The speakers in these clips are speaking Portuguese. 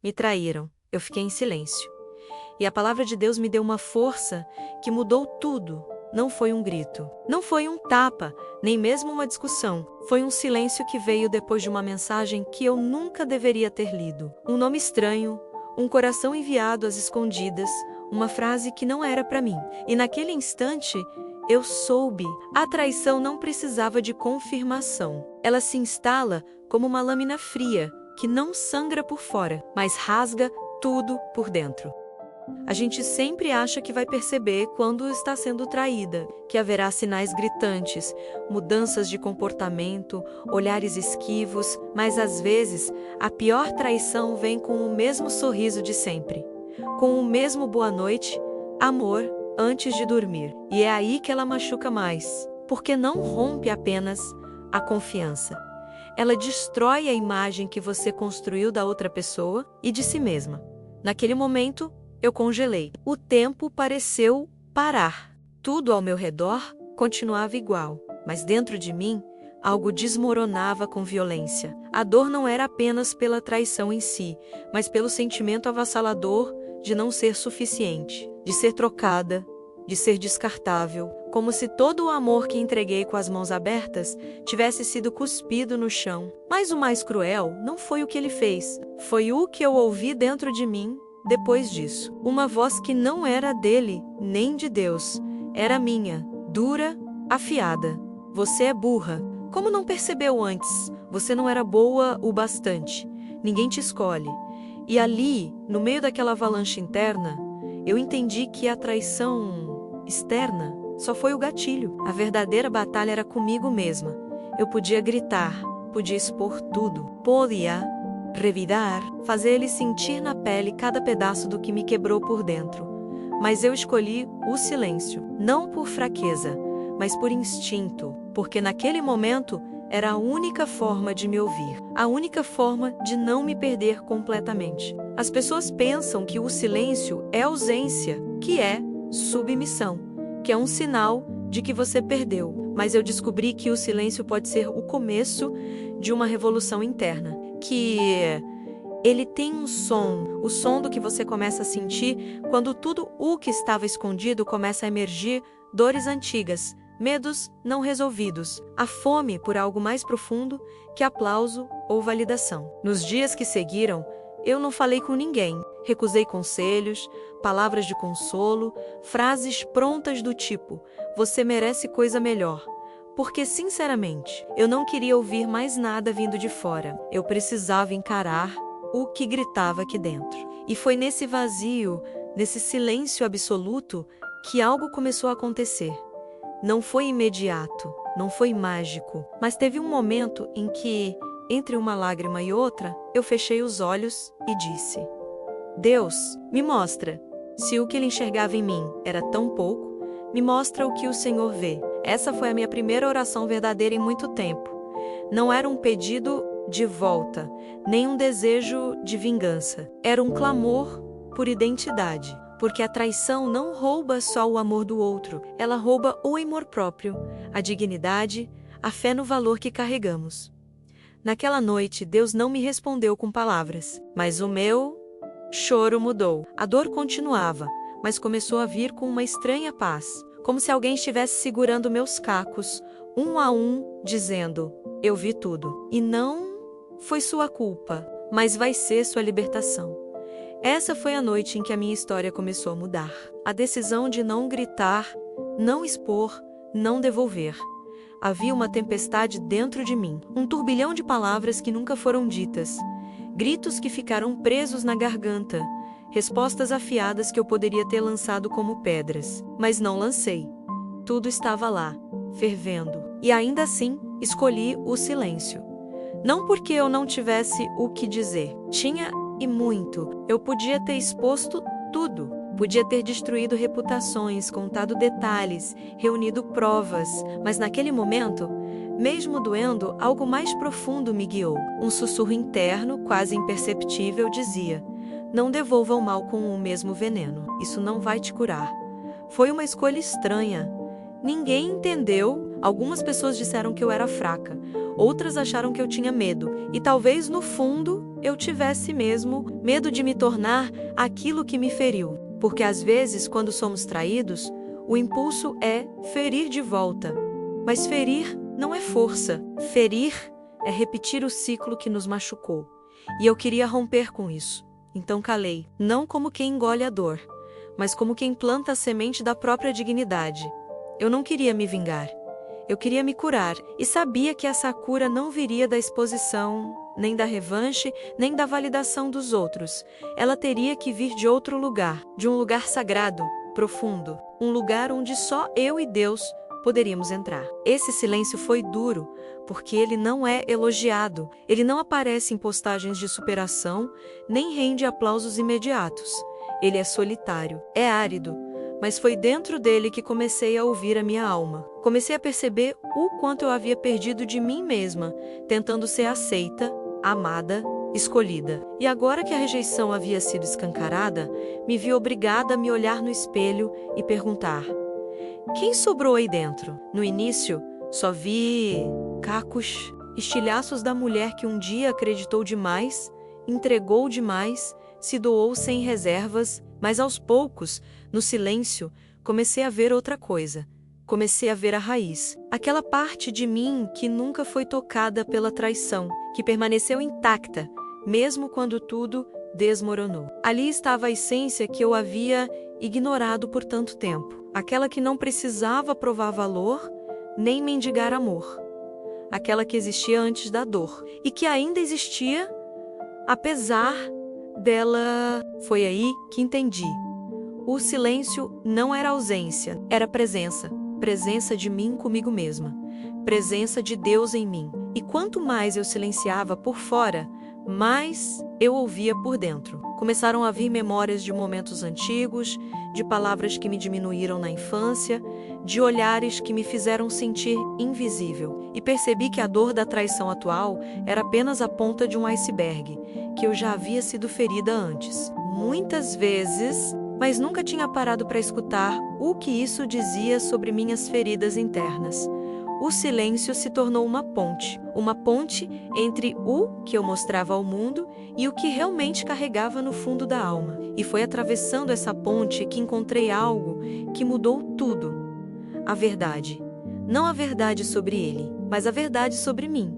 Me traíram. Eu fiquei em silêncio. E a palavra de Deus me deu uma força que mudou tudo. Não foi um grito, não foi um tapa, nem mesmo uma discussão. Foi um silêncio que veio depois de uma mensagem que eu nunca deveria ter lido. Um nome estranho, um coração enviado às escondidas, uma frase que não era para mim. E naquele instante, eu soube. A traição não precisava de confirmação. Ela se instala como uma lâmina fria, que não sangra por fora, mas rasga tudo por dentro. A gente sempre acha que vai perceber quando está sendo traída, que haverá sinais gritantes, mudanças de comportamento, olhares esquivos, mas às vezes a pior traição vem com o mesmo sorriso de sempre, com o mesmo boa noite, amor, antes de dormir. E é aí que ela machuca mais, porque não rompe apenas a confiança. Ela destrói a imagem que você construiu da outra pessoa e de si mesma. Naquele momento, eu congelei. O tempo pareceu parar. Tudo ao meu redor continuava igual, mas dentro de mim, algo desmoronava com violência. A dor não era apenas pela traição em si, mas pelo sentimento avassalador de não ser suficiente, de ser trocada, de ser descartável, como se todo o amor que entreguei com as mãos abertas tivesse sido cuspido no chão. Mas o mais cruel não foi o que ele fez, foi o que eu ouvi dentro de mim. Depois disso, uma voz que não era dele, nem de Deus, era minha, dura, afiada. Você é burra. Como não percebeu antes? Você não era boa o bastante. Ninguém te escolhe. E ali, no meio daquela avalanche interna, eu entendi que a traição externa só foi o gatilho. A verdadeira batalha era comigo mesma. Eu podia gritar, podia expor tudo, podia revidar, fazer ele sentir na pele cada pedaço do que me quebrou por dentro. Mas eu escolhi o silêncio, não por fraqueza, mas por instinto, porque naquele momento era a única forma de me ouvir, a única forma de não me perder completamente. As pessoas pensam que o silêncio é ausência, que é submissão, que é um sinal de que você perdeu. Mas eu descobri que o silêncio pode ser o começo de uma revolução interna. Que ele tem um som, o som do que você começa a sentir quando tudo o que estava escondido começa a emergir, dores antigas, medos não resolvidos, a fome por algo mais profundo que aplauso ou validação. Nos dias que seguiram, eu não falei com ninguém, recusei conselhos, palavras de consolo, frases prontas do tipo, você merece coisa melhor. Porque, sinceramente, eu não queria ouvir mais nada vindo de fora. Eu precisava encarar o que gritava aqui dentro. E foi nesse vazio, nesse silêncio absoluto, que algo começou a acontecer. Não foi imediato, não foi mágico, mas teve um momento em que, entre uma lágrima e outra, eu fechei os olhos e disse: Deus, me mostra. Se o que ele enxergava em mim era tão pouco, me mostra o que o Senhor vê. Essa foi a minha primeira oração verdadeira em muito tempo. Não era um pedido de volta, nem um desejo de vingança. Era um clamor por identidade. Porque a traição não rouba só o amor do outro, ela rouba o amor próprio, a dignidade, a fé no valor que carregamos. Naquela noite, Deus não me respondeu com palavras, mas o meu choro mudou. A dor continuava, mas começou a vir com uma estranha paz. Como se alguém estivesse segurando meus cacos, um a um, dizendo, eu vi tudo. E não foi sua culpa, mas vai ser sua libertação. Essa foi a noite em que a minha história começou a mudar. A decisão de não gritar, não expor, não devolver. Havia uma tempestade dentro de mim, um turbilhão de palavras que nunca foram ditas, gritos que ficaram presos na garganta, respostas afiadas que eu poderia ter lançado como pedras, mas não lancei. Tudo estava lá, fervendo, e ainda assim escolhi o silêncio. Não porque eu não tivesse o que dizer, tinha e muito. Eu podia ter exposto tudo, podia ter destruído reputações, contado detalhes, reunido provas, mas naquele momento, mesmo doendo, algo mais profundo me guiou. Um sussurro interno, quase imperceptível, dizia: não devolva o mal com o mesmo veneno. Isso não vai te curar. Foi uma escolha estranha. Ninguém entendeu. Algumas pessoas disseram que eu era fraca. Outras acharam que eu tinha medo. E talvez, no fundo, eu tivesse mesmo medo de me tornar aquilo que me feriu. Porque às vezes, quando somos traídos, o impulso é ferir de volta. Mas ferir não é força. Ferir é repetir o ciclo que nos machucou. E eu queria romper com isso. Então calei, não como quem engole a dor, mas como quem planta a semente da própria dignidade. Eu não queria me vingar. Eu queria me curar e sabia que essa cura não viria da exposição, nem da revanche, nem da validação dos outros. Ela teria que vir de outro lugar, de um lugar sagrado, profundo, um lugar onde só eu e Deus poderíamos entrar. Esse silêncio foi duro, porque ele não é elogiado, ele não aparece em postagens de superação, nem rende aplausos imediatos. Ele é solitário, é árido, mas foi dentro dele que comecei a ouvir a minha alma. Comecei a perceber o quanto eu havia perdido de mim mesma, tentando ser aceita, amada, escolhida. E agora que a rejeição havia sido escancarada, me vi obrigada a me olhar no espelho e perguntar: quem sobrou aí dentro? No início, só vi cacos, estilhaços da mulher que um dia acreditou demais, entregou demais, se doou sem reservas, mas aos poucos, no silêncio, comecei a ver outra coisa. Comecei a ver a raiz. Aquela parte de mim que nunca foi tocada pela traição, que permaneceu intacta, mesmo quando tudo desmoronou. Ali estava a essência que eu havia ignorado por tanto tempo. Aquela que não precisava provar valor, nem mendigar amor. Aquela que existia antes da dor. E que ainda existia, apesar dela. Foi aí que entendi. O silêncio não era ausência, era presença. Presença de mim comigo mesma. Presença de Deus em mim. E quanto mais eu silenciava por fora, mais eu ouvia por dentro. Começaram a vir memórias de momentos antigos, de palavras que me diminuíram na infância, de olhares que me fizeram sentir invisível. E percebi que a dor da traição atual era apenas a ponta de um iceberg, que eu já havia sido ferida antes. Muitas vezes, mas nunca tinha parado para escutar o que isso dizia sobre minhas feridas internas. O silêncio se tornou uma ponte entre o que eu mostrava ao mundo e o que realmente carregava no fundo da alma. E foi atravessando essa ponte que encontrei algo que mudou tudo. A verdade. Não a verdade sobre ele, mas a verdade sobre mim.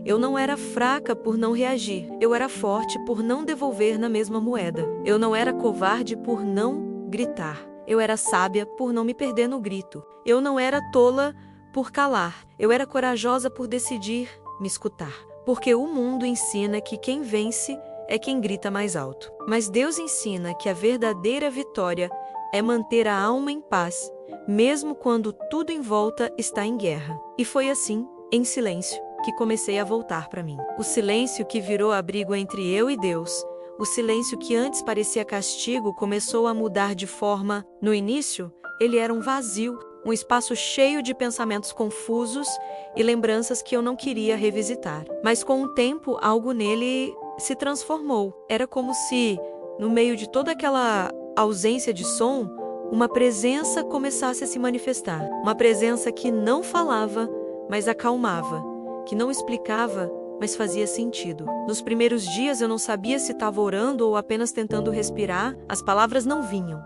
Eu não era fraca por não reagir. Eu era forte por não devolver na mesma moeda. Eu não era covarde por não gritar. Eu era sábia por não me perder no grito. Eu não era tola por calar. Eu era corajosa por decidir me escutar. Porque o mundo ensina que quem vence é quem grita mais alto. Mas Deus ensina que a verdadeira vitória é manter a alma em paz, mesmo quando tudo em volta está em guerra. E foi assim, em silêncio, que comecei a voltar para mim. O silêncio que virou abrigo entre eu e Deus. O silêncio que antes parecia castigo começou a mudar de forma. No início, ele era um vazio, um espaço cheio de pensamentos confusos e lembranças que eu não queria revisitar. Mas com o tempo, algo nele se transformou. Era como se, no meio de toda aquela ausência de som, uma presença começasse a se manifestar. Uma presença que não falava, mas acalmava. Que não explicava, mas fazia sentido. Nos primeiros dias eu não sabia se estava orando ou apenas tentando respirar, as palavras não vinham.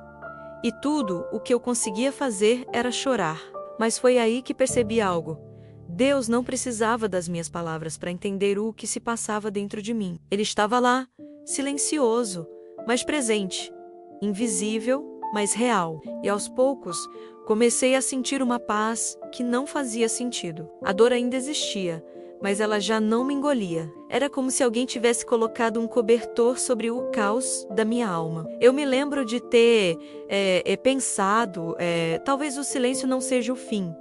E tudo o que eu conseguia fazer era chorar. Mas foi aí que percebi algo. Deus não precisava das minhas palavras para entender o que se passava dentro de mim. Ele estava lá, silencioso, mas presente, invisível, mas real. E aos poucos, comecei a sentir uma paz que não fazia sentido. A dor ainda existia, mas ela já não me engolia. Era como se alguém tivesse colocado um cobertor sobre o caos da minha alma. Eu me lembro de ter pensado, talvez o silêncio não seja o fim,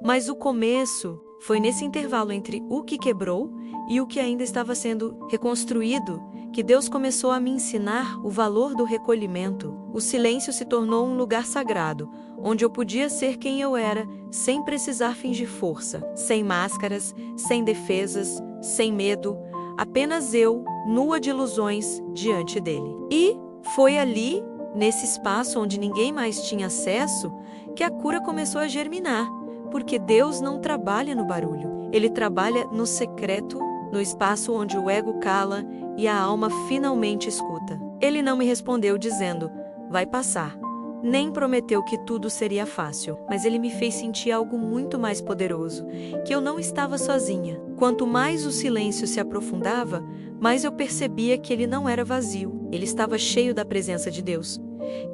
mas o começo foi nesse intervalo entre o que quebrou e o que ainda estava sendo reconstruído, que Deus começou a me ensinar o valor do recolhimento. O silêncio se tornou um lugar sagrado, onde eu podia ser quem eu era, sem precisar fingir força, sem máscaras, sem defesas, sem medo, apenas eu, nua de ilusões, diante dele. E foi ali, nesse espaço onde ninguém mais tinha acesso, que a cura começou a germinar, porque Deus não trabalha no barulho, Ele trabalha no secreto, no espaço onde o ego cala e a alma finalmente escuta. Ele não me respondeu dizendo, vai passar. Nem prometeu que tudo seria fácil, mas ele me fez sentir algo muito mais poderoso, que eu não estava sozinha. Quanto mais o silêncio se aprofundava, mais eu percebia que ele não era vazio, ele estava cheio da presença de Deus.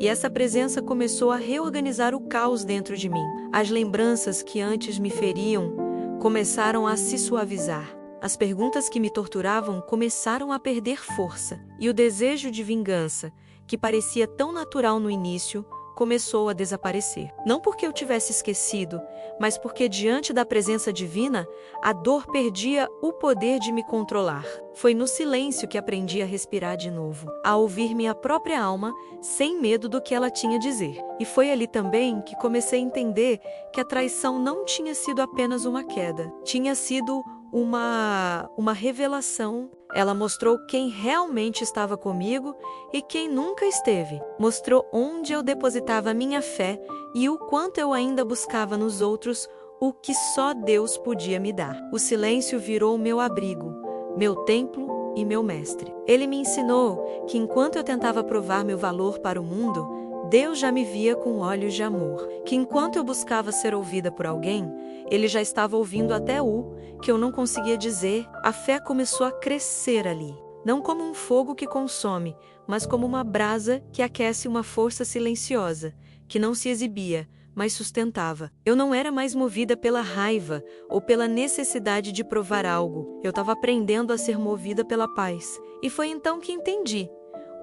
E essa presença começou a reorganizar o caos dentro de mim. As lembranças que antes me feriam começaram a se suavizar. As perguntas que me torturavam começaram a perder força, e o desejo de vingança, que parecia tão natural no início, começou a desaparecer. Não porque eu tivesse esquecido, mas porque diante da presença divina, a dor perdia o poder de me controlar. Foi no silêncio que aprendi a respirar de novo, a ouvir minha própria alma sem medo do que ela tinha a dizer. E foi ali também que comecei a entender que a traição não tinha sido apenas uma queda, tinha sido uma revelação. Ela mostrou quem realmente estava comigo e quem nunca esteve. Mostrou onde eu depositava minha fé e o quanto eu ainda buscava nos outros o que só Deus podia me dar. O silêncio virou meu abrigo, meu templo e meu mestre. Ele me ensinou que enquanto eu tentava provar meu valor para o mundo, Deus já me via com olhos de amor. Que enquanto eu buscava ser ouvida por alguém, Ele já estava ouvindo até o que eu não conseguia dizer. A fé começou a crescer ali. Não como um fogo que consome, mas como uma brasa que aquece uma força silenciosa, que não se exibia, mas sustentava. Eu não era mais movida pela raiva ou pela necessidade de provar algo. Eu estava aprendendo a ser movida pela paz. E foi então que entendi.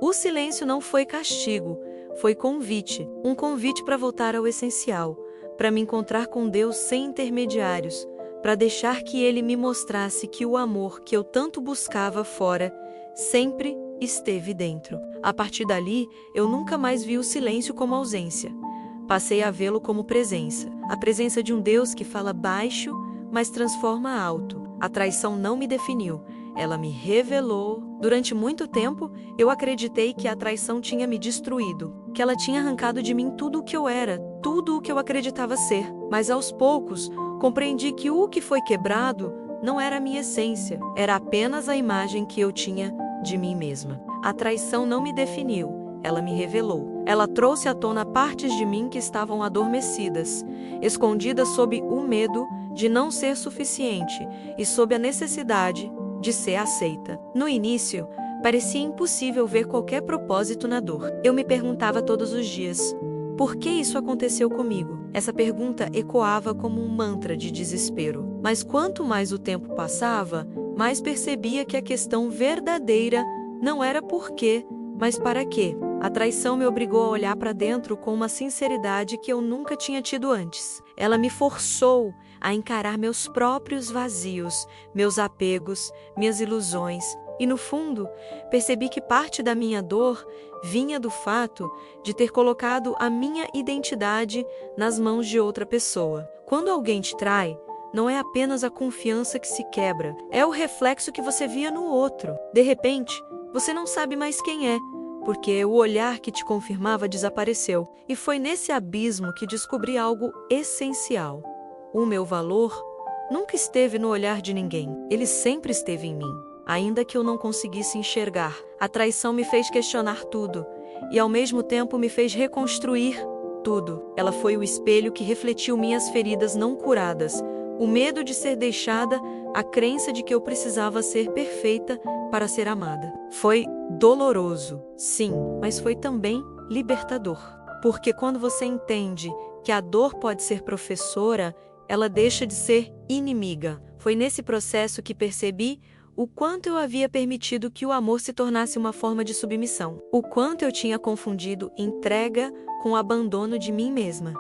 O silêncio não foi castigo, foi convite. Um convite para voltar ao essencial, para me encontrar com Deus sem intermediários, para deixar que Ele me mostrasse que o amor que eu tanto buscava fora sempre esteve dentro. A partir dali, eu nunca mais vi o silêncio como ausência. Passei a vê-lo como presença. A presença de um Deus que fala baixo, mas transforma alto. A traição não me definiu, ela me revelou. Durante muito tempo, eu acreditei que a traição tinha me destruído, que ela tinha arrancado de mim tudo o que eu era, tudo o que eu acreditava ser. Mas aos poucos, compreendi que o que foi quebrado não era a minha essência, era apenas a imagem que eu tinha de mim mesma. A traição não me definiu, ela me revelou. Ela trouxe à tona partes de mim que estavam adormecidas, escondidas sob o medo de não ser suficiente e sob a necessidade de ser aceita. No início, parecia impossível ver qualquer propósito na dor. Eu me perguntava todos os dias, por que isso aconteceu comigo? Essa pergunta ecoava como um mantra de desespero. Mas quanto mais o tempo passava, mais percebia que a questão verdadeira não era por quê, mas para quê. A traição me obrigou a olhar para dentro com uma sinceridade que eu nunca tinha tido antes. Ela me forçou a encarar meus próprios vazios, meus apegos, minhas ilusões. E no fundo, percebi que parte da minha dor vinha do fato de ter colocado a minha identidade nas mãos de outra pessoa. Quando alguém te trai, não é apenas a confiança que se quebra, é o reflexo que você via no outro. De repente, você não sabe mais quem é, porque o olhar que te confirmava desapareceu. E foi nesse abismo que descobri algo essencial. O meu valor nunca esteve no olhar de ninguém, ele sempre esteve em mim. Ainda que eu não conseguisse enxergar, a traição me fez questionar tudo e ao mesmo tempo me fez reconstruir tudo. Ela foi o espelho que refletiu minhas feridas não curadas, o medo de ser deixada, a crença de que eu precisava ser perfeita para ser amada. Foi doloroso, sim, mas foi também libertador. Porque quando você entende que a dor pode ser professora, ela deixa de ser inimiga. Foi nesse processo que percebi o quanto eu havia permitido que o amor se tornasse uma forma de submissão. O quanto eu tinha confundido entrega com abandono de mim mesma.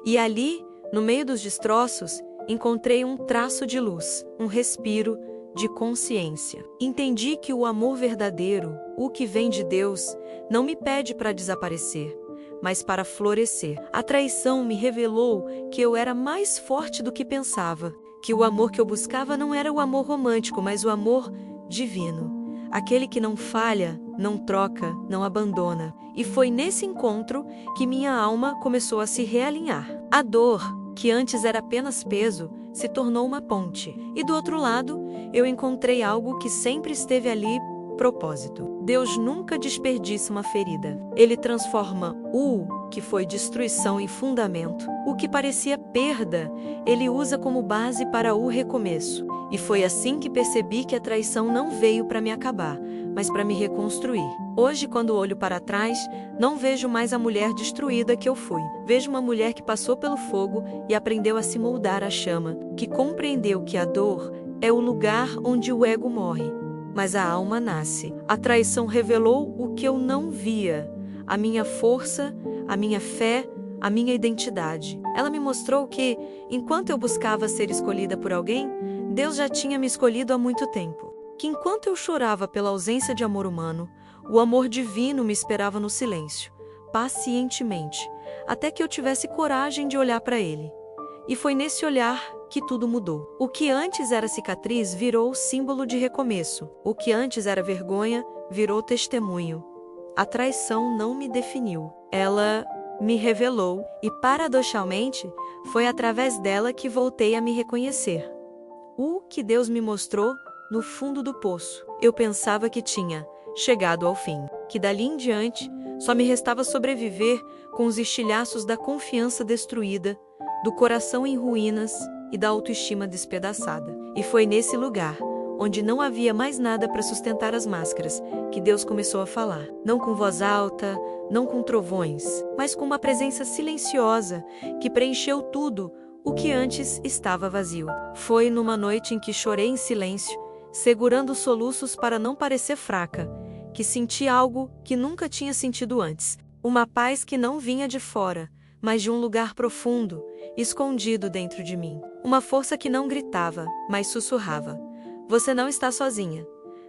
E ali, no meio dos destroços, encontrei um traço de luz, um respiro de consciência. Entendi que o amor verdadeiro, o que vem de Deus, não me pede para desaparecer, mas para florescer. A traição me revelou que eu era mais forte do que pensava, que o amor que eu buscava não era o amor romântico, mas o amor divino. Aquele que não falha, não troca, não abandona. E foi nesse encontro que minha alma começou a se realinhar. A dor, que antes era apenas peso, se tornou uma ponte. E do outro lado, eu encontrei algo que sempre esteve ali propósito. Deus nunca desperdiça uma ferida. Ele transforma o que foi destruição em fundamento. O que parecia perda, ele usa como base para o recomeço. E foi assim que percebi que a traição não veio para me acabar, mas para me reconstruir. Hoje, quando olho para trás, não vejo mais a mulher destruída que eu fui. Vejo uma mulher que passou pelo fogo e aprendeu a se moldar à chama, que compreendeu que a dor é o lugar onde o ego morre, mas a alma nasce. A traição revelou o que eu não via, a minha força, a minha fé, a minha identidade. Ela me mostrou que, enquanto eu buscava ser escolhida por alguém, Deus já tinha me escolhido há muito tempo. Que enquanto eu chorava pela ausência de amor humano, o amor divino me esperava no silêncio, pacientemente, até que eu tivesse coragem de olhar para ele. E foi nesse olhar que tudo mudou. O que antes era cicatriz virou símbolo de recomeço. O que antes era vergonha virou testemunho. A traição não me definiu. Ela me revelou e, paradoxalmente, foi através dela que voltei a me reconhecer. O que Deus me mostrou no fundo do poço. Eu pensava que tinha chegado ao fim, que dali em diante só me restava sobreviver com os estilhaços da confiança destruída, do coração em ruínas e da autoestima despedaçada. E foi nesse lugar, onde não havia mais nada para sustentar as máscaras, que Deus começou a falar. Não com voz alta, não com trovões, mas com uma presença silenciosa que preencheu tudo o que antes estava vazio. Foi numa noite em que chorei em silêncio, segurando os soluços para não parecer fraca, que senti algo que nunca tinha sentido antes. Uma paz que não vinha de fora, mas de um lugar profundo, escondido dentro de mim. Uma força que não gritava, mas sussurrava. Você não está sozinha.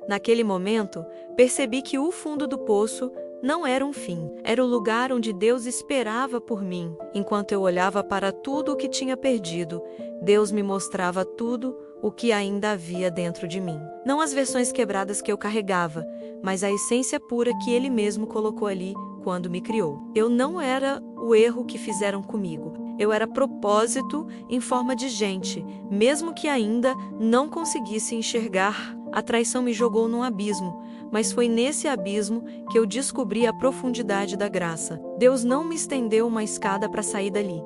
Naquele momento, percebi que o fundo do poço não era um fim. Era o lugar onde Deus esperava por mim. Enquanto eu olhava para tudo o que tinha perdido, Deus me mostrava tudo o que ainda havia dentro de mim. Não as versões quebradas que eu carregava, mas a essência pura que Ele mesmo colocou ali quando me criou. Eu não era o erro que fizeram comigo. Eu era propósito em forma de gente, mesmo que ainda não conseguisse enxergar. A traição me jogou num abismo, mas foi nesse abismo que eu descobri a profundidade da graça. Deus não me estendeu uma escada para sair dali.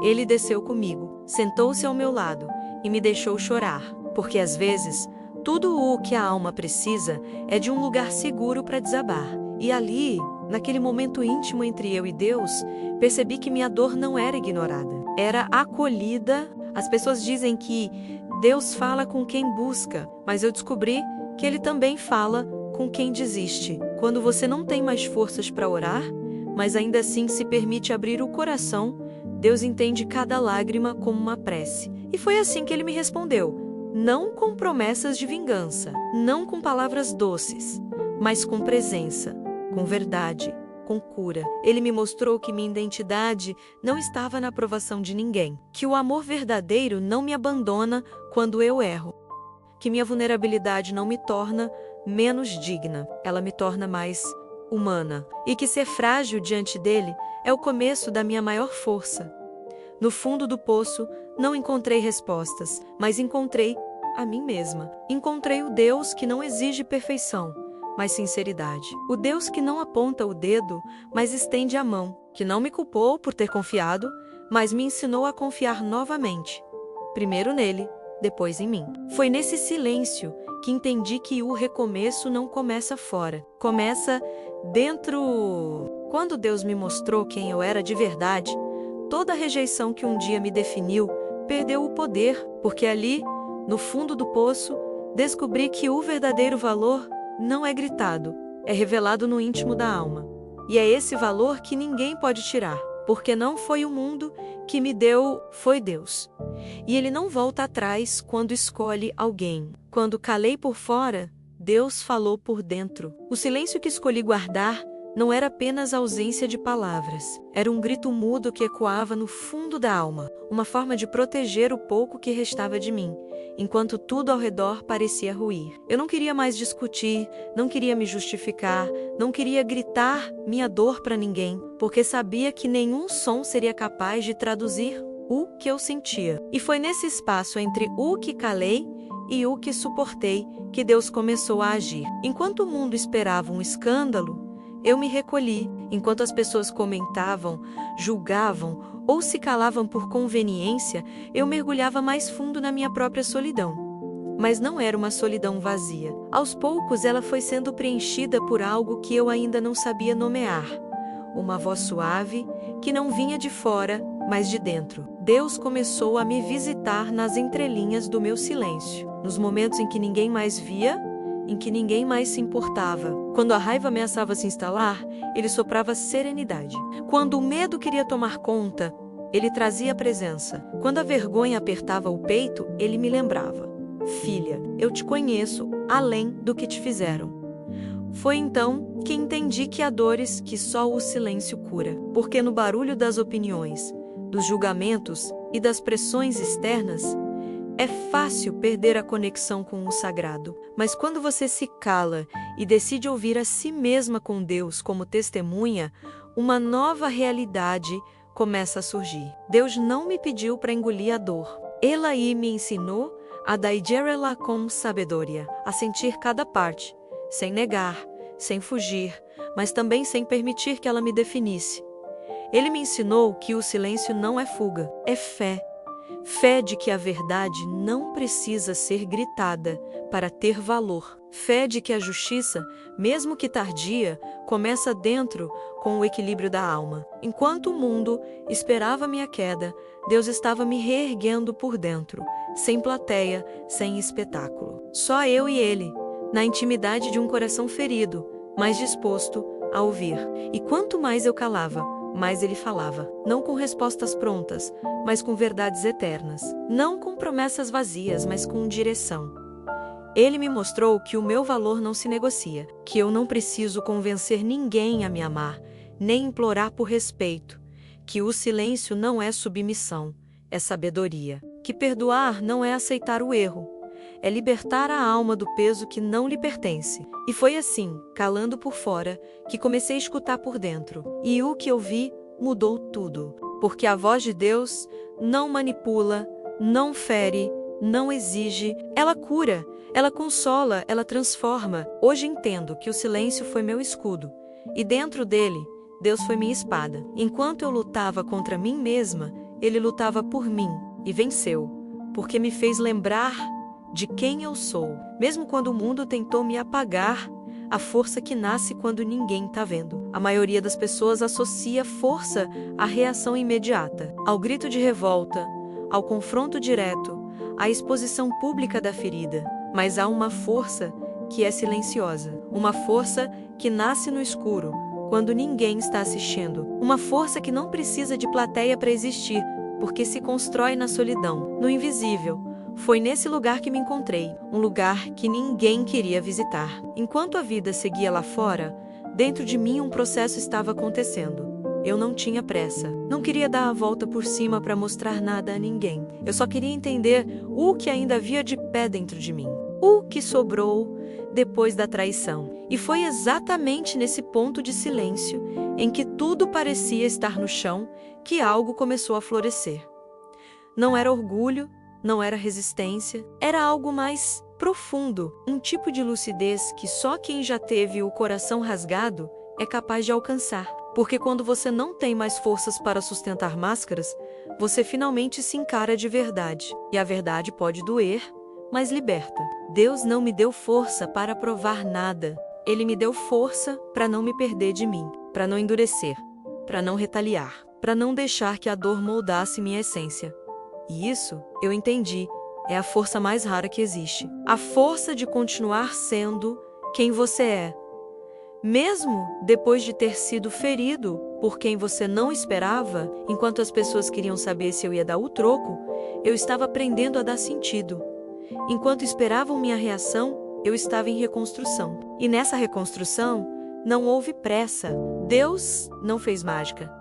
Ele desceu comigo, sentou-se ao meu lado e me deixou chorar, porque às vezes tudo o que a alma precisa é de um lugar seguro para desabar. E ali, naquele momento íntimo entre eu e Deus, percebi que minha dor não era ignorada, era acolhida. As pessoas dizem que Deus fala com quem busca, mas eu descobri que Ele também fala com quem desiste. Quando você não tem mais forças para orar, mas ainda assim se permite abrir o coração, Deus entende cada lágrima como uma prece. E foi assim que Ele me respondeu, não com promessas de vingança, não com palavras doces, mas com presença, com verdade, com cura. Ele me mostrou que minha identidade não estava na aprovação de ninguém, que o amor verdadeiro não me abandona quando eu erro, que minha vulnerabilidade não me torna menos digna, ela me torna mais humana, e que ser frágil diante dele é o começo da minha maior força. No fundo do poço, não encontrei respostas, mas encontrei a mim mesma. Encontrei o Deus que não exige perfeição, mas sinceridade. O Deus que não aponta o dedo, mas estende a mão, que não me culpou por ter confiado, mas me ensinou a confiar novamente. Primeiro nele, depois em mim. Foi nesse silêncio que entendi que o recomeço não começa fora, começa dentro. Quando Deus me mostrou quem eu era de verdade, toda a rejeição que um dia me definiu perdeu o poder, porque ali, no fundo do poço, descobri que o verdadeiro valor não é gritado, é revelado no íntimo da alma. E é esse valor que ninguém pode tirar, porque não foi o mundo que me deu, foi Deus. E Ele não volta atrás quando escolhe alguém. Quando calei por fora, Deus falou por dentro. O silêncio que escolhi guardar não era apenas ausência de palavras. Era um grito mudo que ecoava no fundo da alma, uma forma de proteger o pouco que restava de mim, enquanto tudo ao redor parecia ruir. Eu não queria mais discutir, não queria me justificar, não queria gritar minha dor para ninguém, porque sabia que nenhum som seria capaz de traduzir o que eu sentia. E foi nesse espaço entre o que calei e o que suportei que Deus começou a agir. Enquanto o mundo esperava um escândalo, eu me recolhi. Enquanto as pessoas comentavam, julgavam ou se calavam por conveniência, eu mergulhava mais fundo na minha própria solidão. Mas não era uma solidão vazia. Aos poucos ela foi sendo preenchida por algo que eu ainda não sabia nomear. Uma voz suave, que não vinha de fora, mas de dentro. Deus começou a me visitar nas entrelinhas do meu silêncio, nos momentos em que ninguém mais via, em que ninguém mais se importava. Quando a raiva ameaçava se instalar, ele soprava serenidade. Quando o medo queria tomar conta, ele trazia presença. Quando a vergonha apertava o peito, ele me lembrava: filha, eu te conheço além do que te fizeram. Foi então que entendi que há dores que só o silêncio cura. Porque no barulho das opiniões, dos julgamentos e das pressões externas, é fácil perder a conexão com o sagrado. Mas quando você se cala e decide ouvir a si mesma com Deus como testemunha, uma nova realidade começa a surgir. Deus não me pediu para engolir a dor. Ele me ensinou a digerirla com sabedoria, a sentir cada parte, sem negar, sem fugir, mas também sem permitir que ela me definisse. Ele me ensinou que o silêncio não é fuga, é fé. Fé de que a verdade não precisa ser gritada para ter valor. Fé de que a justiça, mesmo que tardia, começa dentro com o equilíbrio da alma. Enquanto o mundo esperava minha queda, Deus estava me reerguendo por dentro, sem plateia, sem espetáculo. Só eu e Ele, na intimidade de um coração ferido, mas disposto a ouvir. E quanto mais eu calava, mais Ele falava, não com respostas prontas, mas com verdades eternas. Não com promessas vazias, mas com direção. Ele me mostrou que o meu valor não se negocia, que eu não preciso convencer ninguém a me amar, nem implorar por respeito, que o silêncio não é submissão, é sabedoria, que perdoar não é aceitar o erro, é libertar a alma do peso que não lhe pertence. E foi assim, calando por fora, que comecei a escutar por dentro. E o que eu vi mudou tudo. Porque a voz de Deus não manipula, não fere, não exige. Ela cura, ela consola, ela transforma. Hoje entendo que o silêncio foi meu escudo. E dentro dele, Deus foi minha espada. Enquanto eu lutava contra mim mesma, Ele lutava por mim e venceu. Porque me fez lembrar de quem eu sou, mesmo quando o mundo tentou me apagar, a força que nasce quando ninguém está vendo. A maioria das pessoas associa força à reação imediata, ao grito de revolta, ao confronto direto, à exposição pública da ferida. Mas há uma força que é silenciosa, uma força que nasce no escuro, quando ninguém está assistindo, uma força que não precisa de plateia para existir, porque se constrói na solidão, no invisível. Foi nesse lugar que me encontrei, um lugar que ninguém queria visitar. Enquanto a vida seguia lá fora, dentro de mim um processo estava acontecendo. Eu não tinha pressa, não queria dar a volta por cima para mostrar nada a ninguém. Eu só queria entender o que ainda havia de pé dentro de mim, o que sobrou depois da traição. E foi exatamente nesse ponto de silêncio, em que tudo parecia estar no chão, que algo começou a florescer. Não era orgulho, não era resistência, era algo mais profundo, um tipo de lucidez que só quem já teve o coração rasgado é capaz de alcançar. Porque quando você não tem mais forças para sustentar máscaras, você finalmente se encara de verdade. E a verdade pode doer, mas liberta. Deus não me deu força para provar nada. Ele me deu força para não me perder de mim, para não endurecer, para não retaliar, para não deixar que a dor moldasse minha essência. E isso, eu entendi, é a força mais rara que existe. A força de continuar sendo quem você é. Mesmo depois de ter sido ferido por quem você não esperava, enquanto as pessoas queriam saber se eu ia dar o troco, eu estava aprendendo a dar sentido. Enquanto esperavam minha reação, eu estava em reconstrução. E nessa reconstrução, não houve pressa. Deus não fez mágica.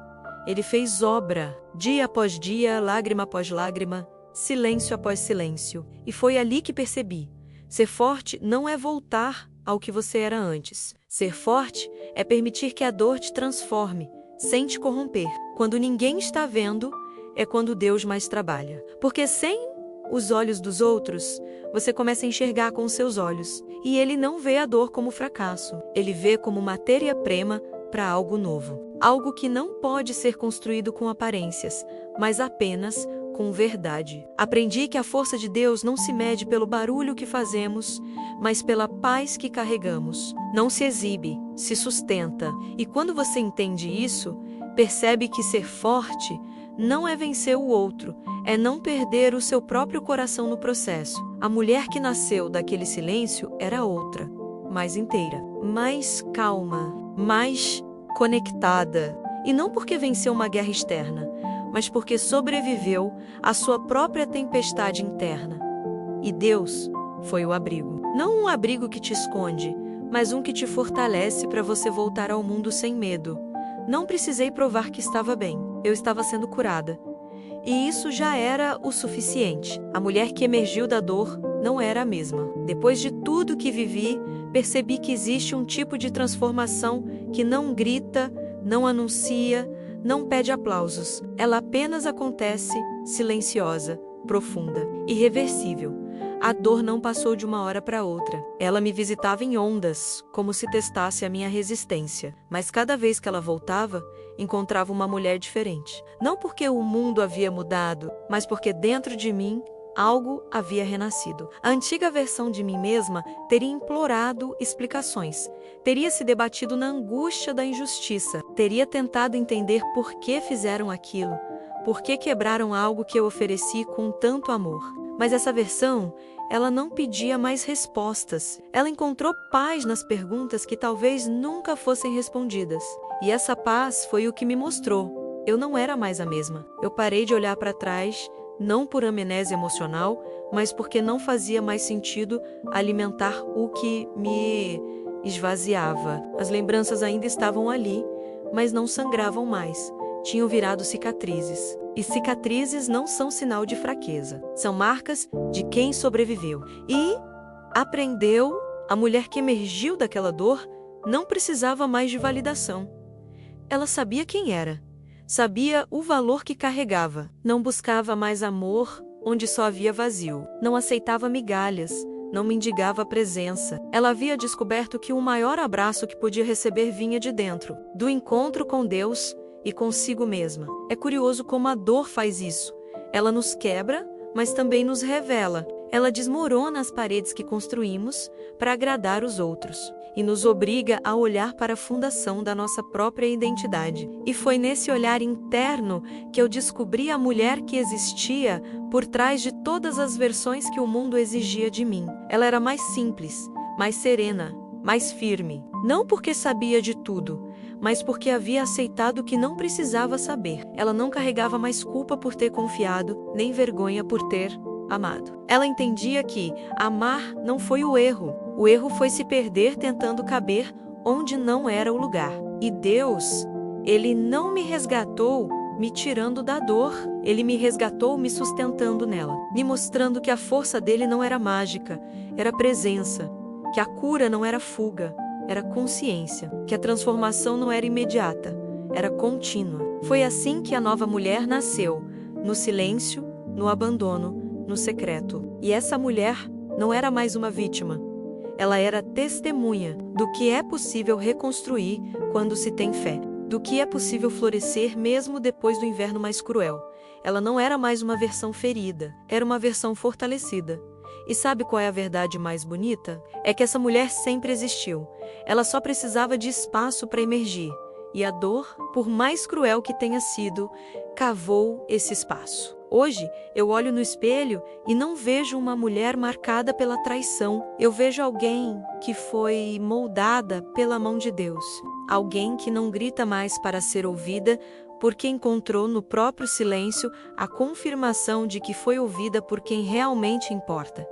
Ele fez obra, dia após dia, lágrima após lágrima, silêncio após silêncio. E foi ali que percebi: ser forte não é voltar ao que você era antes. Ser forte é permitir que a dor te transforme, sem te corromper. Quando ninguém está vendo, é quando Deus mais trabalha. Porque sem os olhos dos outros, você começa a enxergar com os seus olhos. E ele não vê a dor como fracasso. Ele vê como matéria-prima para algo novo. Algo que não pode ser construído com aparências, mas apenas com verdade. Aprendi que a força de Deus não se mede pelo barulho que fazemos, mas pela paz que carregamos. Não se exibe, se sustenta. E quando você entende isso, percebe que ser forte não é vencer o outro, é não perder o seu próprio coração no processo. A mulher que nasceu daquele silêncio era outra, mais inteira, mais calma, mais conectada. E não porque venceu uma guerra externa, mas porque sobreviveu à sua própria tempestade interna. E Deus foi o abrigo. Não um abrigo que te esconde, mas um que te fortalece para você voltar ao mundo sem medo. Não precisei provar que estava bem. Eu estava sendo curada. E isso já era o suficiente. A mulher que emergiu da dor não era a mesma. Depois de tudo que vivi, percebi que existe um tipo de transformação que não grita, não anuncia, não pede aplausos. Ela apenas acontece, silenciosa, profunda, irreversível. A dor não passou de uma hora para outra. Ela me visitava em ondas, como se testasse a minha resistência. Mas cada vez que ela voltava, encontrava uma mulher diferente. Não porque o mundo havia mudado, mas porque dentro de mim algo havia renascido. A antiga versão de mim mesma teria implorado explicações, teria se debatido na angústia da injustiça, teria tentado entender por que fizeram aquilo, por que quebraram algo que eu ofereci com tanto amor. Mas essa versão, ela não pedia mais respostas. Ela encontrou paz nas perguntas que talvez nunca fossem respondidas. E essa paz foi o que me mostrou. Eu não era mais a mesma. Eu parei de olhar para trás, não por amnésia emocional, mas porque não fazia mais sentido alimentar o que me esvaziava. As lembranças ainda estavam ali, mas não sangravam mais. Tinham virado cicatrizes. E cicatrizes não são sinal de fraqueza. São marcas de quem sobreviveu. E aprendeu, a mulher que emergiu daquela dor não precisava mais de validação. Ela sabia quem era. Sabia o valor que carregava. Não buscava mais amor onde só havia vazio. Não aceitava migalhas. Não mendigava a presença. Ela havia descoberto que o maior abraço que podia receber vinha de dentro, do encontro com Deus e consigo mesma. É curioso como a dor faz isso. Ela nos quebra, mas também nos revela. Ela desmorona as paredes que construímos para agradar os outros e nos obriga a olhar para a fundação da nossa própria identidade. E foi nesse olhar interno que eu descobri a mulher que existia por trás de todas as versões que o mundo exigia de mim. Ela era mais simples, mais serena, mais firme. Não porque sabia de tudo, mas porque havia aceitado que não precisava saber. Ela não carregava mais culpa por ter confiado, nem vergonha por ter amado. Ela entendia que amar não foi o erro foi se perder tentando caber onde não era o lugar. E Deus, Ele não me resgatou me tirando da dor, Ele me resgatou me sustentando nela, me mostrando que a força dele não era mágica, era presença, que a cura não era fuga, era consciência, que a transformação não era imediata, era contínua. Foi assim que a nova mulher nasceu, no silêncio, no abandono, no secreto. E essa mulher não era mais uma vítima. Ela era testemunha do que é possível reconstruir quando se tem fé, do que é possível florescer mesmo depois do inverno mais cruel. Ela não era mais uma versão ferida, era uma versão fortalecida. E sabe qual é a verdade mais bonita? É que essa mulher sempre existiu. Ela só precisava de espaço para emergir. E a dor, por mais cruel que tenha sido, cavou esse espaço. Hoje, eu olho no espelho e não vejo uma mulher marcada pela traição. Eu vejo alguém que foi moldada pela mão de Deus. Alguém que não grita mais para ser ouvida, porque encontrou no próprio silêncio a confirmação de que foi ouvida por quem realmente importa.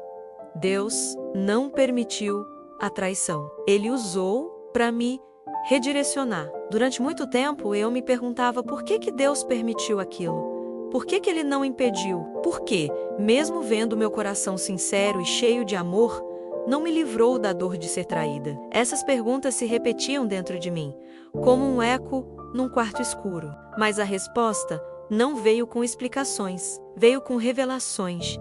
Deus não permitiu a traição. Ele usou para me redirecionar. Durante muito tempo, eu me perguntava por que Deus permitiu aquilo. Por que Ele não impediu? Por que, mesmo vendo meu coração sincero e cheio de amor, não me livrou da dor de ser traída? Essas perguntas se repetiam dentro de mim, como um eco num quarto escuro. Mas a resposta não veio com explicações, veio com revelações.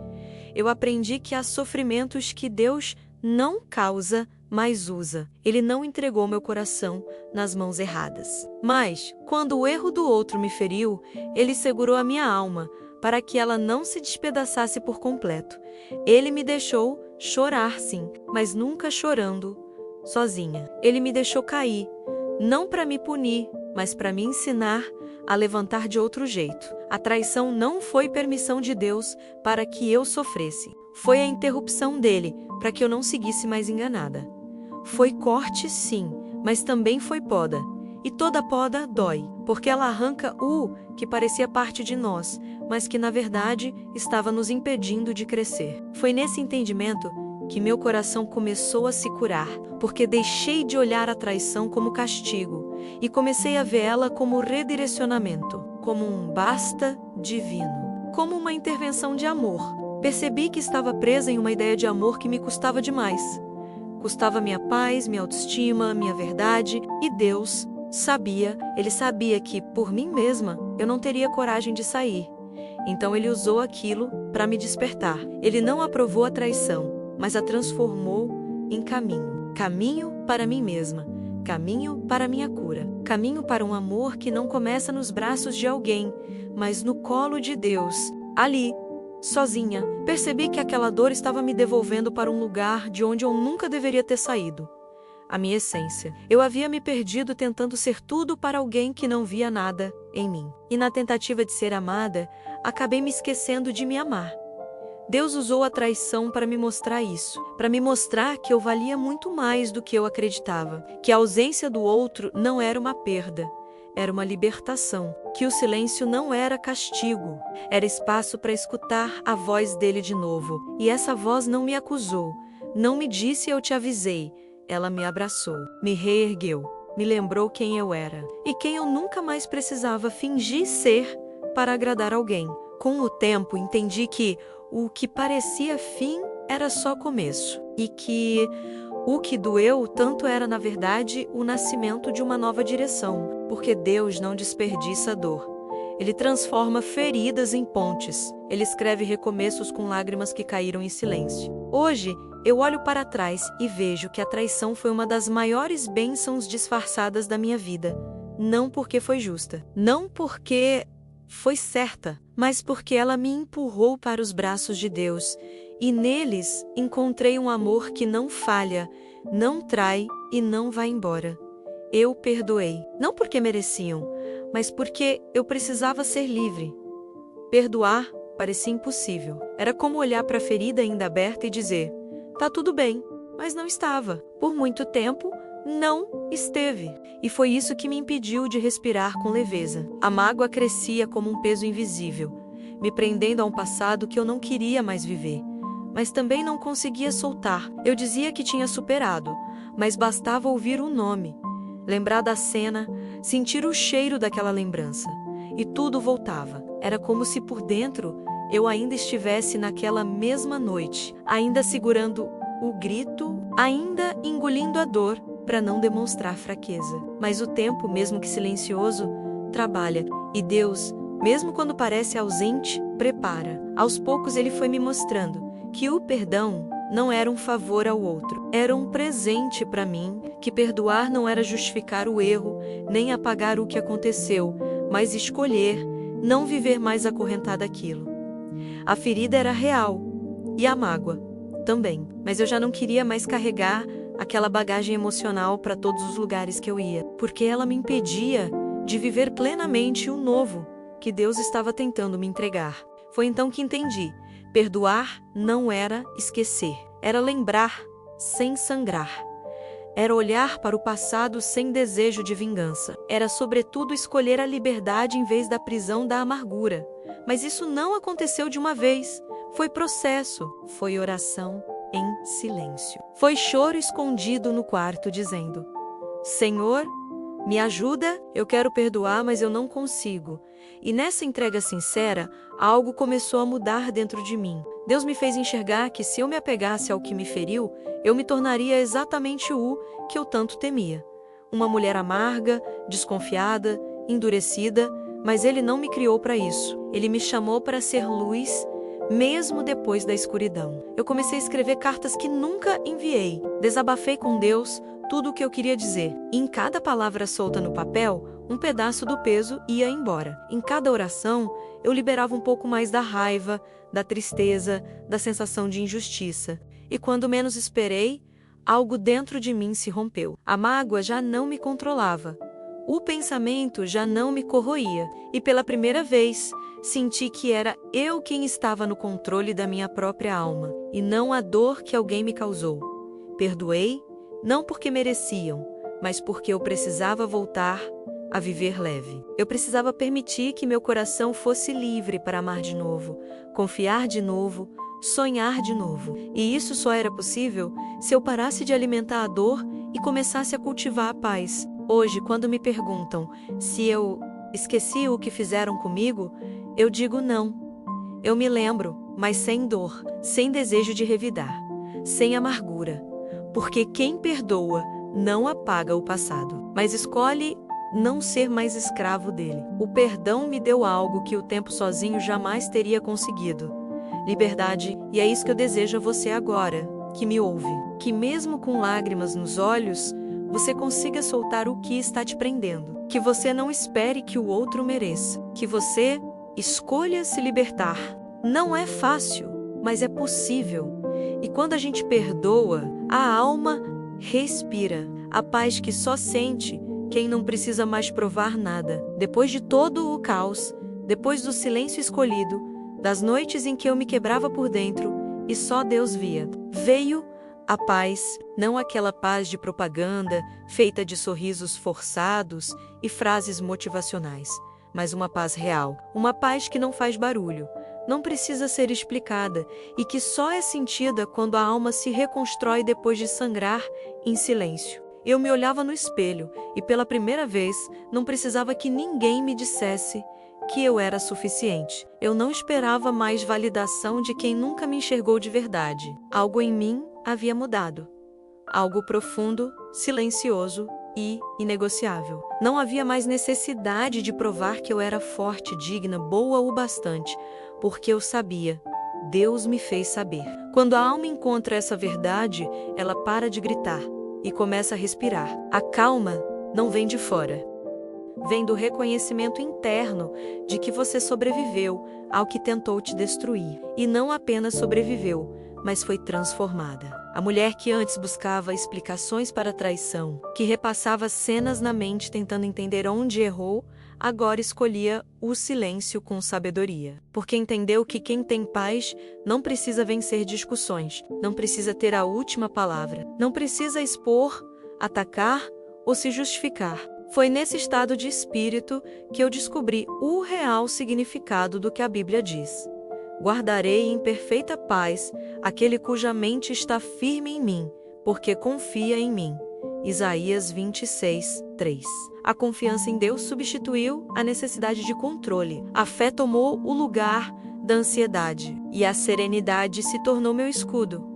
Eu aprendi que há sofrimentos que Deus não causa, mas usa. Ele não entregou meu coração nas mãos erradas. Mas, quando o erro do outro me feriu, ele segurou a minha alma, para que ela não se despedaçasse por completo. Ele me deixou chorar, sim, mas nunca chorando sozinha. Ele me deixou cair, não para me punir, mas para me ensinar a levantar de outro jeito. A traição não foi permissão de Deus para que eu sofresse. Foi a interrupção dele para que eu não seguisse mais enganada. Foi corte, sim, mas também foi poda. E toda poda dói, porque ela arranca o que parecia parte de nós, mas que na verdade estava nos impedindo de crescer. Foi nesse entendimento que meu coração começou a se curar, porque deixei de olhar a traição como castigo e comecei a ver ela como redirecionamento, como um basta divino, como uma intervenção de amor. Percebi que estava presa em uma ideia de amor que me custava demais. Custava minha paz, minha autoestima, minha verdade, e Deus sabia, Ele sabia que, por mim mesma, eu não teria coragem de sair. Então Ele usou aquilo para me despertar. Ele não aprovou a traição, mas a transformou em caminho. Caminho para mim mesma, caminho para minha cura, caminho para um amor que não começa nos braços de alguém, mas no colo de Deus. Ali, sozinha, percebi que aquela dor estava me devolvendo para um lugar de onde eu nunca deveria ter saído. A minha essência. Eu havia me perdido tentando ser tudo para alguém que não via nada em mim. E na tentativa de ser amada, acabei me esquecendo de me amar. Deus usou a traição para me mostrar isso, para me mostrar que eu valia muito mais do que eu acreditava, que a ausência do outro não era uma perda, era uma libertação, que o silêncio não era castigo, era espaço para escutar a voz dele de novo. E essa voz não me acusou, não me disse eu te avisei, ela me abraçou, me reergueu, me lembrou quem eu era e quem eu nunca mais precisava fingir ser para agradar alguém. Com o tempo entendi que o que parecia fim era só começo e que o que doeu tanto era, na verdade, o nascimento de uma nova direção, porque Deus não desperdiça dor. Ele transforma feridas em pontes. Ele escreve recomeços com lágrimas que caíram em silêncio. Hoje, eu olho para trás e vejo que a traição foi uma das maiores bênçãos disfarçadas da minha vida. Não porque foi justa, não porque foi certa, mas porque ela me empurrou para os braços de Deus, e neles encontrei um amor que não falha, não trai e não vai embora. Eu perdoei, não porque mereciam, mas porque eu precisava ser livre. Perdoar parecia impossível. Era como olhar para a ferida ainda aberta e dizer, tá tudo bem, mas não estava. Por muito tempo, não esteve. E foi isso que me impediu de respirar com leveza. A mágoa crescia como um peso invisível, me prendendo a um passado que eu não queria mais viver, mas também não conseguia soltar. Eu dizia que tinha superado, mas bastava ouvir o nome, lembrar da cena, sentir o cheiro daquela lembrança, e tudo voltava. Era como se por dentro eu ainda estivesse naquela mesma noite, ainda segurando o grito, ainda engolindo a dor, para não demonstrar fraqueza. Mas o tempo, mesmo que silencioso, trabalha, e Deus, mesmo quando parece ausente, prepara. Aos poucos ele foi me mostrando que o perdão não era um favor ao outro, era um presente para mim, que perdoar não era justificar o erro, nem apagar o que aconteceu, mas escolher não viver mais acorrentada àquilo. A ferida era real, e a mágoa também, mas eu já não queria mais carregar aquela bagagem emocional para todos os lugares que eu ia, porque ela me impedia de viver plenamente o novo que Deus estava tentando me entregar. Foi então que entendi, perdoar não era esquecer, era lembrar sem sangrar. Era olhar para o passado sem desejo de vingança. Era, sobretudo, escolher a liberdade em vez da prisão da amargura. Mas isso não aconteceu de uma vez. Foi processo, foi oração em silêncio. Foi choro escondido no quarto, dizendo, Senhor, me ajuda, eu quero perdoar, mas eu não consigo. E nessa entrega sincera, algo começou a mudar dentro de mim. Deus me fez enxergar que se eu me apegasse ao que me feriu, eu me tornaria exatamente o que eu tanto temia. Uma mulher amarga, desconfiada, endurecida, mas Ele não me criou para isso. Ele me chamou para ser luz, mesmo depois da escuridão. Eu comecei a escrever cartas que nunca enviei. Desabafei com Deus tudo o que eu queria dizer. E em cada palavra solta no papel, um pedaço do peso ia embora. Em cada oração, eu liberava um pouco mais da raiva, da tristeza, da sensação de injustiça. E quando menos esperei, algo dentro de mim se rompeu. A mágoa já não me controlava. O pensamento já não me corroía. E pela primeira vez, senti que era eu quem estava no controle da minha própria alma, e não a dor que alguém me causou. Perdoei, não porque mereciam, mas porque eu precisava voltar a viver leve. Eu precisava permitir que meu coração fosse livre para amar de novo, confiar de novo, sonhar de novo. E isso só era possível se eu parasse de alimentar a dor e começasse a cultivar a paz. Hoje, quando me perguntam se eu esqueci o que fizeram comigo, eu digo não. Eu me lembro, mas sem dor, sem desejo de revidar, sem amargura. Porque quem perdoa não apaga o passado, mas escolhe não ser mais escravo dele. O perdão me deu algo que o tempo sozinho jamais teria conseguido: liberdade. E é isso que eu desejo a você agora, que me ouve. Que mesmo com lágrimas nos olhos, você consiga soltar o que está te prendendo. Que você não espere que o outro mereça. Que você escolha se libertar. Não é fácil, mas é possível. E quando a gente perdoa, a alma respira. A paz que só sente quem não precisa mais provar nada. Depois de todo o caos, depois do silêncio escolhido, das noites em que eu me quebrava por dentro e só Deus via, veio a paz, não aquela paz de propaganda, feita de sorrisos forçados e frases motivacionais, mas uma paz real, uma paz que não faz barulho, não precisa ser explicada e que só é sentida quando a alma se reconstrói depois de sangrar em silêncio. Eu me olhava no espelho e pela primeira vez não precisava que ninguém me dissesse que eu era suficiente. Eu não esperava mais validação de quem nunca me enxergou de verdade. Algo em mim havia mudado. Algo profundo, silencioso e inegociável. Não havia mais necessidade de provar que eu era forte, digna, boa o bastante, porque eu sabia. Deus me fez saber. Quando a alma encontra essa verdade, ela para de gritar e começa a respirar. A calma não vem de fora. Vem do reconhecimento interno de que você sobreviveu ao que tentou te destruir. E não apenas sobreviveu, mas foi transformada. A mulher que antes buscava explicações para a traição, que repassava cenas na mente tentando entender onde errou, agora escolhia o silêncio com sabedoria. Porque entendeu que quem tem paz não precisa vencer discussões, não precisa ter a última palavra, não precisa expor, atacar ou se justificar. Foi nesse estado de espírito que eu descobri o real significado do que a Bíblia diz. Guardarei em perfeita paz aquele cuja mente está firme em mim, porque confia em mim. Isaías 26, 3. A confiança em Deus substituiu a necessidade de controle. A fé tomou o lugar da ansiedade, e a serenidade se tornou meu escudo.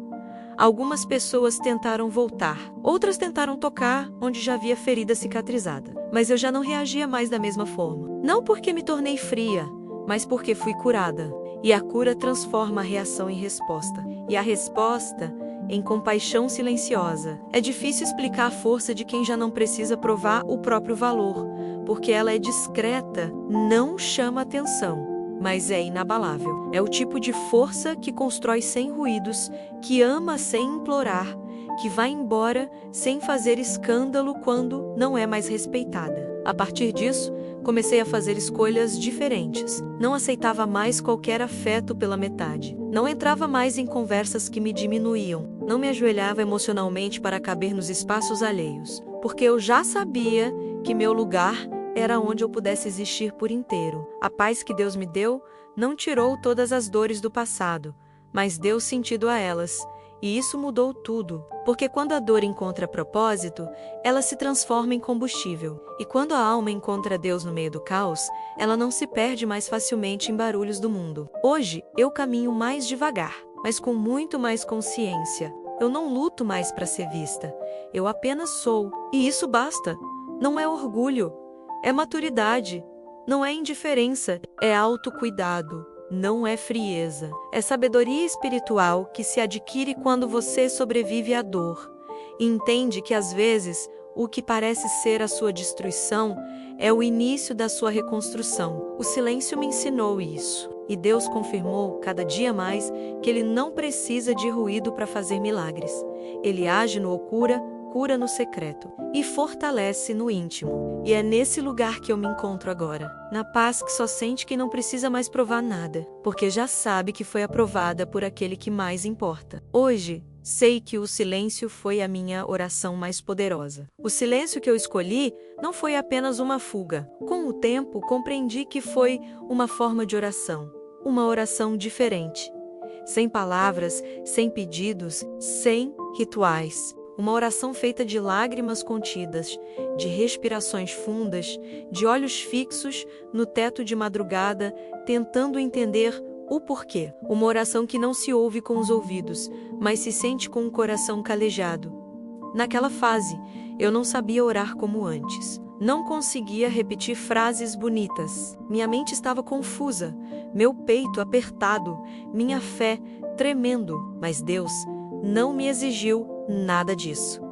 Algumas pessoas tentaram voltar, outras tentaram tocar onde já havia ferida cicatrizada. Mas eu já não reagia mais da mesma forma. Não porque me tornei fria, mas porque fui curada. E a cura transforma a reação em resposta. E a resposta em compaixão silenciosa. É difícil explicar a força de quem já não precisa provar o próprio valor, porque ela é discreta, não chama atenção, mas é inabalável. É o tipo de força que constrói sem ruídos, que ama sem implorar, que vai embora sem fazer escândalo quando não é mais respeitada. A partir disso, comecei a fazer escolhas diferentes. Não aceitava mais qualquer afeto pela metade. Não entrava mais em conversas que me diminuíam. Não me ajoelhava emocionalmente para caber nos espaços alheios, porque eu já sabia que meu lugar era onde eu pudesse existir por inteiro. A paz que Deus me deu não tirou todas as dores do passado, mas deu sentido a elas. E isso mudou tudo, porque quando a dor encontra propósito, ela se transforma em combustível. E quando a alma encontra Deus no meio do caos, ela não se perde mais facilmente em barulhos do mundo. Hoje, eu caminho mais devagar, mas com muito mais consciência. Eu não luto mais para ser vista, eu apenas sou. E isso basta. Não é orgulho, é maturidade. Não é indiferença, é autocuidado. não é frieza. É sabedoria espiritual que se adquire quando você sobrevive à dor e entende que às vezes o que parece ser a sua destruição é o início da sua reconstrução. O silêncio me ensinou isso, e Deus confirmou cada dia mais que Ele não precisa de ruído para fazer milagres. Ele age no oculto, cura no secreto e fortalece no íntimo. E é nesse lugar que eu me encontro agora, na paz que só sente que não precisa mais provar nada, porque já sabe que foi aprovada por aquele que mais importa. Hoje, sei que o silêncio foi a minha oração mais poderosa. O silêncio que eu escolhi não foi apenas uma fuga. Com o tempo, compreendi que foi uma forma de oração, uma oração diferente. Sem palavras, sem pedidos, sem rituais. Uma oração feita de lágrimas contidas, de respirações fundas, de olhos fixos no teto de madrugada, tentando entender o porquê. Uma oração que não se ouve com os ouvidos, mas se sente com o coração calejado. Naquela fase, eu não sabia orar como antes. Não conseguia repetir frases bonitas. Minha mente estava confusa, meu peito apertado, minha fé tremendo. Mas Deus não me exigiu nada disso.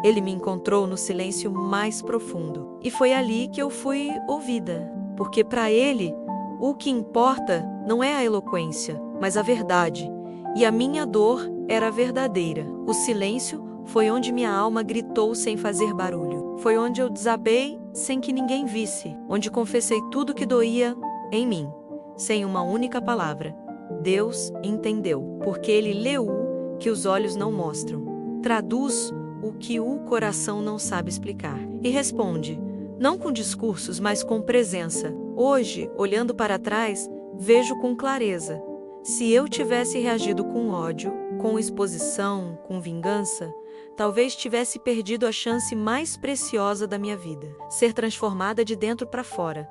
Ele me encontrou no silêncio mais profundo. E foi ali que eu fui ouvida. Porque para Ele, o que importa não é a eloquência, mas a verdade. E a minha dor era verdadeira. O silêncio foi onde minha alma gritou sem fazer barulho. Foi onde eu desabei sem que ninguém visse. Onde confessei tudo que doía em mim, sem uma única palavra. Deus entendeu, porque Ele leu o que os olhos não mostram. Traduz o que o coração não sabe explicar. E responde, não com discursos, mas com presença. Hoje, olhando para trás, vejo com clareza. Se eu tivesse reagido com ódio, com exposição, com vingança, talvez tivesse perdido a chance mais preciosa da minha vida, ser transformada de dentro para fora.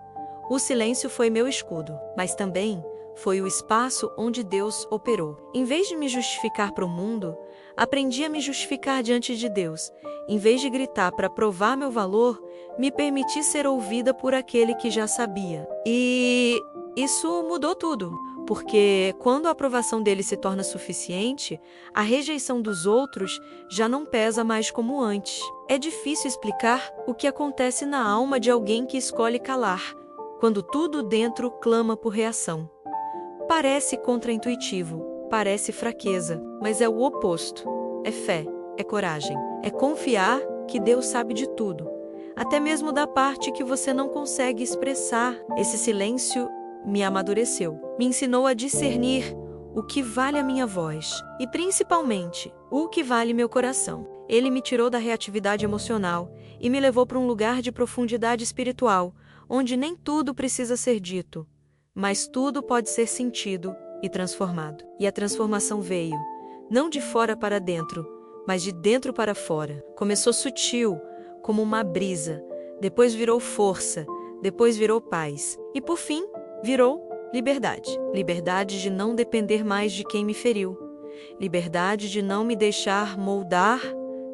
O silêncio foi meu escudo, mas também foi o espaço onde Deus operou. Em vez de me justificar para o mundo, aprendi a me justificar diante de Deus. Em vez de gritar para provar meu valor, me permiti ser ouvida por aquele que já sabia. E isso mudou tudo, porque quando a aprovação dele se torna suficiente, a rejeição dos outros já não pesa mais como antes. É difícil explicar o que acontece na alma de alguém que escolhe calar, quando tudo dentro clama por reação. Parece contraintuitivo, parece fraqueza, mas é o oposto. É fé, é coragem, é confiar que Deus sabe de tudo, até mesmo da parte que você não consegue expressar. Esse silêncio me amadureceu, me ensinou a discernir o que vale a minha voz e, principalmente, o que vale meu coração. Ele me tirou da reatividade emocional e me levou para um lugar de profundidade espiritual, onde nem tudo precisa ser dito, mas tudo pode ser sentido e transformado. E a transformação veio, não de fora para dentro, mas de dentro para fora. Começou sutil, como uma brisa, depois virou força, depois virou paz, e por fim, virou liberdade. Liberdade de não depender mais de quem me feriu. Liberdade de não me deixar moldar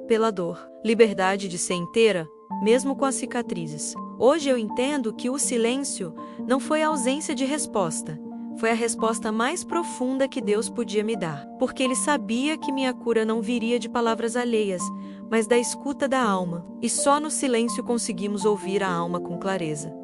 pela dor. Liberdade de ser inteira, mesmo com as cicatrizes. Hoje eu entendo que o silêncio não foi a ausência de resposta. Foi a resposta mais profunda que Deus podia me dar. Porque Ele sabia que minha cura não viria de palavras alheias, mas da escuta da alma. E só no silêncio conseguimos ouvir a alma com clareza.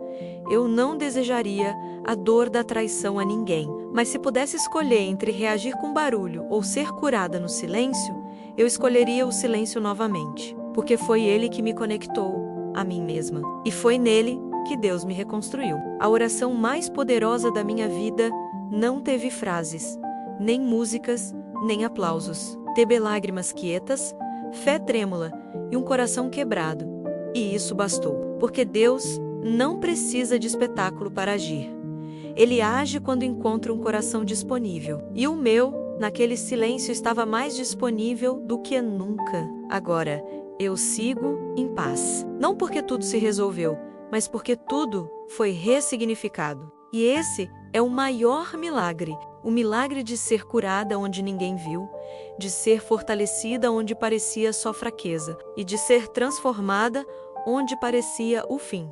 Eu não desejaria a dor da traição a ninguém, mas se pudesse escolher entre reagir com barulho ou ser curada no silêncio, eu escolheria o silêncio novamente, porque foi ele que me conectou a mim mesma, e foi nele que Deus me reconstruiu. A oração mais poderosa da minha vida não teve frases, nem músicas, nem aplausos. Teve lágrimas quietas, fé trêmula e um coração quebrado. E isso bastou, porque Deus não precisa de espetáculo para agir. Ele age quando encontra um coração disponível. E o meu, naquele silêncio, estava mais disponível do que nunca. Agora, eu sigo em paz. Não porque tudo se resolveu, mas porque tudo foi ressignificado. E esse é o maior milagre. O milagre de ser curada onde ninguém viu, de ser fortalecida onde parecia só fraqueza, e de ser transformada onde parecia o fim.